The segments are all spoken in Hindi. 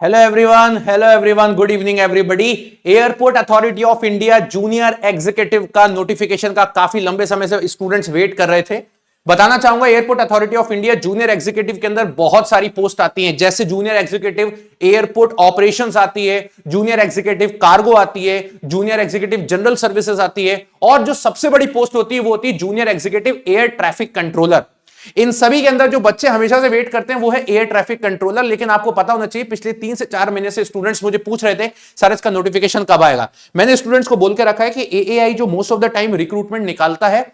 Hello everyone, good evening everybody. Airport authority of India junior executive का नोटिफिकेशन का काफी लंबे समय से स्टूडेंट्स वेट कर रहे थे। बताना चाहूंगा, airport authority of India junior executive के अंदर बहुत सारी पोस्ट आती हैं, जैसे जूनियर एग्जीक्यूटिव एयरपोर्ट ऑपरेशंस आती है, जूनियर एग्जीक्यूटिव कार्गो आती है, जूनियर एग्जीक्यूटिव जनरल सर्विसेज आती है, और जो सबसे बड़ी पोस्ट होती है वो होती है junior executive air traffic controller. इन सभी के अंदर जो बच्चे हमेशा से वेट करते हैं वो है एयर ट्रैफिक कंट्रोलर। लेकिन आपको पता होना चाहिए, पिछले 3 से 4 महीने से स्टूडेंट्स मुझे पूछ रहे थे सर इसका नोटिफिकेशन कब आएगा। मैंने स्टूडेंट्स को बोल के रखा है कि एएआई जो most of the time recruitment निकालता है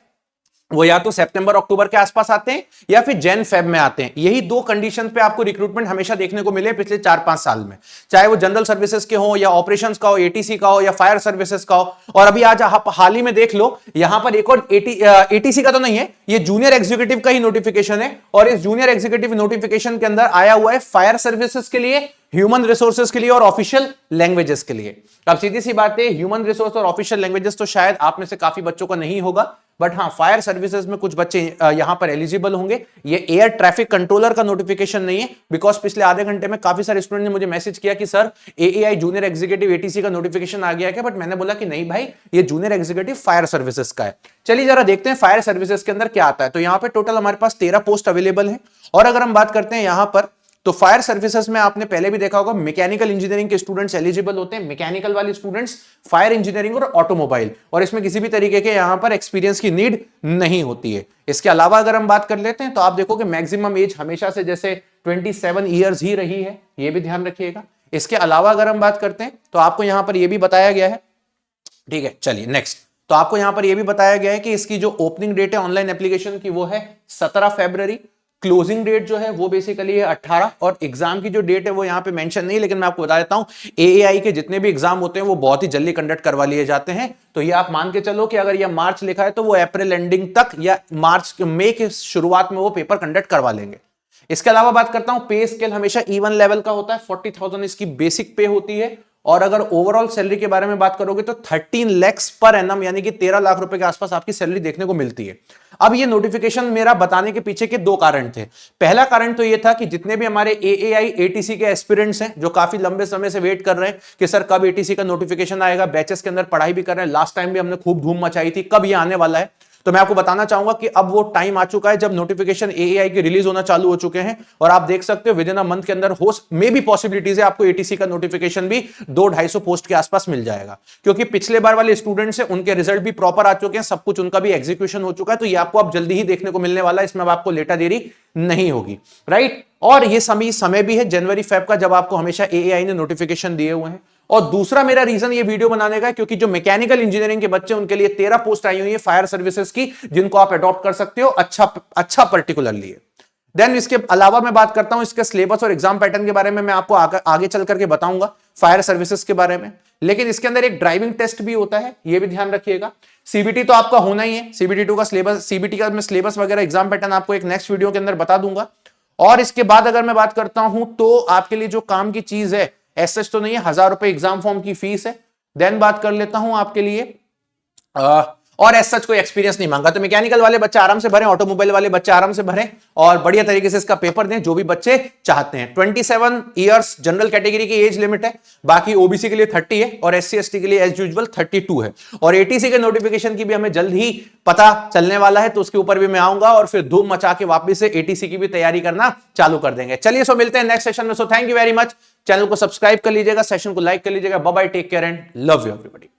वो या तो सितंबर अक्टूबर के आसपास आते हैं या फिर जैन फेब में आते हैं। यही 2 कंडीशन पे आपको रिक्रूटमेंट हमेशा देखने को मिले पिछले 4-5 साल में, चाहे वो जनरल सर्विसेज के हो या ऑपरेशंस का हो, एटीसी का हो या फायर सर्विसेज का हो। और अभी आज आप हाल ही में देख लो, यहां पर एक और एटीसी का तो नहीं है, ये जूनियर एग्जीक्यूटिव का ही नोटिफिकेशन है। और इस जूनियर एग्जीक्यूटिव नोटिफिकेशन के अंदर आया हुआ है फायर सर्विसेज के लिए, ह्यूमन रिसोर्सेज के लिए और ऑफिशियल लैंग्वेजेस के लिए। अब सीधी सी बात है, ह्यूमन रिसोर्स और ऑफिशियल लैंग्वेजेस तो शायद आप में से काफी बच्चों का नहीं होगा, बट हाँ फायर सर्विसेज में कुछ बच्चे यहां पर एलिजिबल होंगे। ये एयर ट्रैफिक कंट्रोलर का नोटिफिकेशन नहीं है, बिकॉज पिछले आधे घंटे में काफी सारे स्टूडेंट ने मुझे मैसेज किया कि sir AAI junior executive ATC का नोटिफिकेशन आ गया क्या। बट मैंने बोला कि नहीं भाई, ये जूनियर एग्जीक्यूटिव फायर सर्विसेज का है। चलिए जरा देखते हैं फायर सर्विसेज के अंदर क्या आता है। तो यहां पर टोटल हमारे पास 13 पोस्ट अवेलेबल है। और अगर हम बात करते हैं यहां पर, तो फायर सर्विसेज में आपने पहले भी देखा होगा मैकेनिकल इंजीनियरिंग के स्टूडेंट्स एलिजिबल होते हैं। मैकेनिकल वाले स्टूडेंट्स फायर इंजीनियरिंग और ऑटोमोबाइल, और इसमें किसी भी तरीके के यहां पर एक्सपीरियंस की नीड नहीं होती है। इसके अलावा अगर हम बात कर लेते हैं तो आप देखोगे मैक्सिमम एज हमेशा से जैसे 27 ईयर्स ही रही है, यह भी ध्यान रखिएगा। इसके अलावा अगर हम बात करते हैं तो आपको यहां पर यह भी बताया गया है, ठीक है। चलिए नेक्स्ट, तो आपको यहां पर यह भी बताया गया है कि इसकी जो ओपनिंग डेट है ऑनलाइन एप्लीकेशन की वो है 17 फरवरी। क्लोजिंग डेट जो है वो बेसिकली है 18, और एग्जाम की जो डेट है वो यहाँ पे मेंशन नहीं, लेकिन मैं आपको बता देता हूं एएआई के जितने भी एग्जाम होते हैं वो बहुत ही जल्दी कंडक्ट करवा लिए जाते हैं। तो ये आप मान के चलो कि अगर ये मार्च लिखा है तो वो अप्रैल एंडिंग तक या मई के शुरुआत में वो पेपर कंडक्ट करवा लेंगे। इसके अलावा बात करता हूं, पे स्केल हमेशा इवन लेवल का होता है। 40,000 इसकी बेसिक पे होती है। और अगर ओवरऑल सैलरी के बारे में बात करोगे तो 13 लाख पर एनम, यानी कि 13 लाख रुपए के आसपास आपकी सैलरी देखने को मिलती है। अब ये नोटिफिकेशन मेरा बताने के पीछे के 2 कारण थे। पहला कारण तो ये था कि जितने भी हमारे एएआई एटीसी के एस्पिरेंट्स हैं जो काफी लंबे समय से वेट कर रहे हैं कि सर कब एटीसी का नोटिफिकेशन आएगा, बैचेस के अंदर पढ़ाई भी कर रहे हैं, लास्ट टाइम भी हमने खूब धूम मचाई थी, कब ये आने वाला है। तो मैं आपको बताना चाहूंगा कि अब वो टाइम आ चुका है जब नोटिफिकेशन एएआई के रिलीज होना चालू हो चुके हैं। और आप देख सकते हो विद इन अ मंथ के अंदर हो मे भी पॉसिबिलिटीज है आपको एटीसी का नोटिफिकेशन भी 200-250 पोस्ट के आसपास मिल जाएगा। क्योंकि पिछले बार वाले स्टूडेंट्स हैं उनके रिजल्ट भी प्रॉपर आ चुके हैं, सब कुछ उनका भी एग्जीक्यूशन हो चुका है। तो ये आपको अब जल्दी ही देखने को मिलने वाला है, इसमें अब आपको लेटा देरी नहीं होगी, राइट। और ये समय भी है जनवरी फेब का, जब आपको हमेशा एएआई ने नोटिफिकेशन दिए हुए हैं। और दूसरा मेरा रीजन ये वीडियो बनाने का है क्योंकि जो मैकेनिकल इंजीनियरिंग के बच्चे उनके लिए 13 पोस्ट आई हुई है फायर सर्विसेज की, जिनको आप अडॉप्ट कर सकते हो अच्छा पर्टिकुलरली है। देन इसके अलावा मैं बात करता हूं इसके सिलेबस और एग्जाम पैटर्न के बारे में, मैं आपको आगे चल करके बताऊंगा फायर सर्विसेज के बारे में। लेकिन इसके अंदर एक ड्राइविंग टेस्ट भी होता है, यह भी ध्यान रखिएगा। सीबीटी तो आपका होना ही है, सीबीटी 2 का सिलेबस, सीबीटी का मैं सिलेबस वगैरह एग्जाम पैटर्न आपको एक नेक्स्ट वीडियो के अंदर बता दूंगा। और इसके बाद अगर मैं बात करता हूं तो आपके लिए जो काम की चीज है ऐसा तो नहीं है, 1000 रुपए एग्जाम फॉर्म की फीस है। देन बात कर लेता हूं आपके लिए और एज सच कोई एक्सपीरियंस नहीं मांगा। तो मैकेनिकल वाले बच्चे आराम से भरें, ऑटोमोबाइल वाले बच्चे आराम से भरें और बढ़िया तरीके से इसका पेपर दें, जो भी बच्चे चाहते हैं। 27 इयर्स जनरल कैटेगरी की एज लिमिट है, बाकी ओबीसी के लिए 30 है और एससी एसटी के लिए एज यूजुअल 32 है। और एटीसी के नोटिफिकेशन की भी हमें जल्द ही पता चलने वाला है, तो उसके ऊपर भी मैं आऊंगा और फिर धूम मचा के वापस से एटीसी की भी तैयारी करना चालू कर देंगे। चलिए सो मिलते हैं नेक्स्ट सेशन में। So thank you very much. Channel को सब्सक्राइब कर लीजिएगा, सेशन को लाइक कर लीजिएगा। Bye bye, take care and love you everybody.